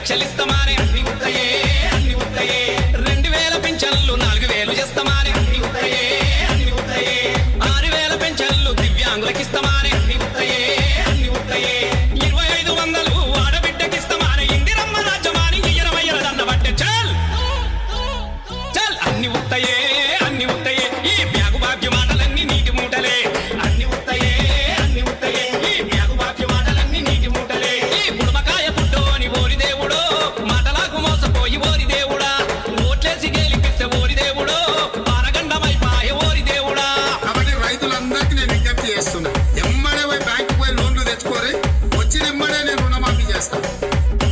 లక్షలిస్తమానే అన్ని ఉత్తయే అన్ని ఉత్తయే 2000 పింఛన్లు 4000 చేస్తమానే అన్ని ఉత్తయే అన్ని ఉత్తయే 6000 పింఛన్లు దివ్యాంగులకిస్తమానే అన్ని ఉత్తయే అన్ని ఉత్తయే 2500 ఆడబిడ్డకిస్తమానే ఇందిరమ్మ రాజ్యమాని ఇయ్యరమయ్యల దండబట్టే చల్ చల్ అన్ని ఉత్తయే అన్ని ఉత్తయే ఈ బ్యాగు బాగ్య మాటలన్నీ నీటి మూటలే అన్ని ఉత్తయే అన్ని ఉత్తయే ఈ బ్యాగు బాగ్య మాటలన్నీ నీటి మూటలే ఈ బుడమకాయ పుట్టోని ఓరి దేవుడో మాటలకు మోసపోయి ఓరి దేవుడా ఓట్లేసి గెలిపిస్తే ఓరి దేవుడో పారగండమైపాయే ఓరి దేవుడా. కాబట్టి రైతులందరికీ నేను విజ్ఞప్తి చేస్తున్నా, ఎమ్మడే పోయి బ్యాంకు పోయి లోన్లు తెచ్చుకోరి, వచ్చిన ఎమ్మడే నేను రుణమాఫీ చేస్తాను.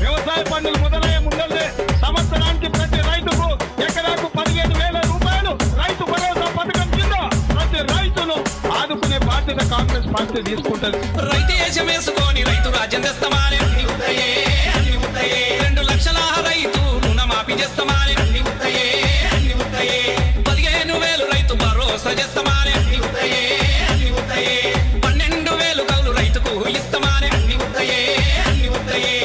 వ్యవసాయ పన్నులు మొదలయ్యే ముందల్లే సంవత్సరానికి ప్రతి రైతుకు ఎకరాకు 15,000 రూపాయలు రైతు భరోసా పథకం కింద ప్రతి రైతును ఆదుకునే బాధ్యత కాంగ్రెస్ పార్టీ తీసుకుంటది. రైతు వేషం వేసుకొని రైతు రాజ్యం తెస్తామానే అన్ని ఉత్తయే అన్ని ఉత్తయే 2 లక్షల రైతు రుణమాఫీ చేస్తామానే అన్ని ఉత్తయే అన్ని ఉత్తయే 15,000 రైతు భరోసా చేస్తామానే అన్ని ఉత్తయే అన్ని ఉత్తయే 12,000 కౌలు రైతుకు ఇస్తామానే అన్ని ఉత్తయే అన్ని ఉత్తయే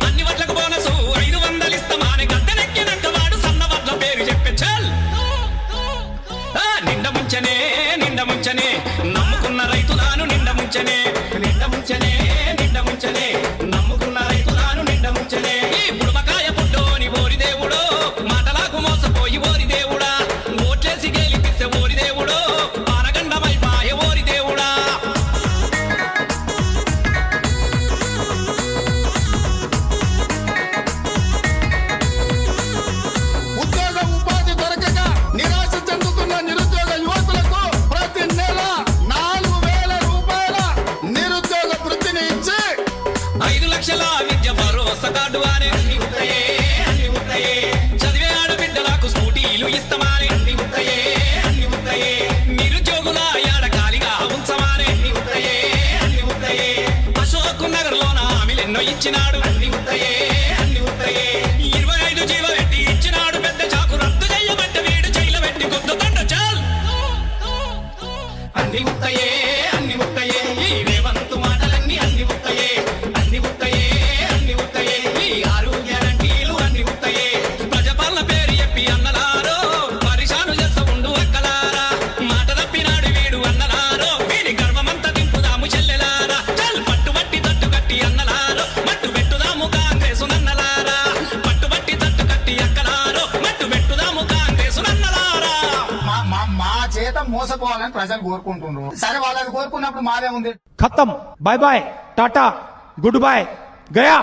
అన్ని వడ్లకు బోనసు 500 ఇస్తామానే గద్దెనెక్కినంక వాడు సన్న వడ్ల పేరు చెప్పే చల్ నిండ ముంచనే నమ్ముకున్న రైతులను నిండ ముంచనే నిండ ముంచనే నమ్ముకున్న రైతులను నిండ ముంచనే ఈ బుడమకాయ పుట్టోని ఓరి దేవుడో మాటలకు మోసపోయి ఓరి దేవుడా ఓట్లేసి గెలిపిస్తే ఓరి దేవుడో పారగండమైపాయే ఓరి దేవుడా. ఉద్యోగ ఉపాధి దొరకక నిరాశ చెందుతున్న నిరుద్యోగ యువకులకు ప్రతి నెల 4,000 రూపాయల నిరుద్యోగ వృత్తిని ఇచ్చి 5 లక్షల విద్య భరోసా కార్డు అనే అన్ని ఉత్తయే అన్ని ఉత్తయే చదివే ఆడబిడ్డలకు స్కూటీలు ఇస్తామానే అన్ని ఉత్తయే అన్ని ఉత్తయే నిరుద్యోగుల యాడ ఖాళీగా ఉంచమానే అన్ని ఉత్తయే అన్ని ఉత్తయే అశోక్ నగర్ లోన హామీలెన్నో ఇచ్చినాడు అన్ని ఉత్తయే అన్ని ఉత్తయే 25 జీవ పెట్టి ఇచ్చినాడు పెద్ద చాకు రద్దు చెయ్యబట్ట వీడు జైలు పెట్టి గుద్దుతండ చాల్ అన్ని ఉత్తయే అన్ని ఉత్తయే ఈ రేవంతు మాటలన్నీ అన్ని ఉత్తయే అన్ని ఉత్తయే అన్ని ఉత్తయే ఈ 6 గ్యారంటీలు అన్ని ఉత్తయే ప్రజపాలన పేరు చెప్పి అన్నలారో పరిశాను చేస్తా ఉండు అక్కలారా మాట తప్పినాడు వీడు అన్నలారో వీడి గర్వమంతా దింపుదాము చెల్లెలారా చల్ పట్టుబట్టి తట్టు కట్టి అన్నలారో మట్టు పెట్టుదాము కాంగ్రెసు నన్నలారా పట్టుబట్టి తట్టు కట్టి అక్కలారో మట్టు పెట్టుదాము కాంగ్రెసు నన్నలారా. మా చేత మోసపోవాలని ప్రజలు కోరుకుంటున్నారు. సరే వాళ్ళని కోరుకున్నప్పుడు మాదే ఉంది. ఖతం, bye bye, tata, good bye, Gaya.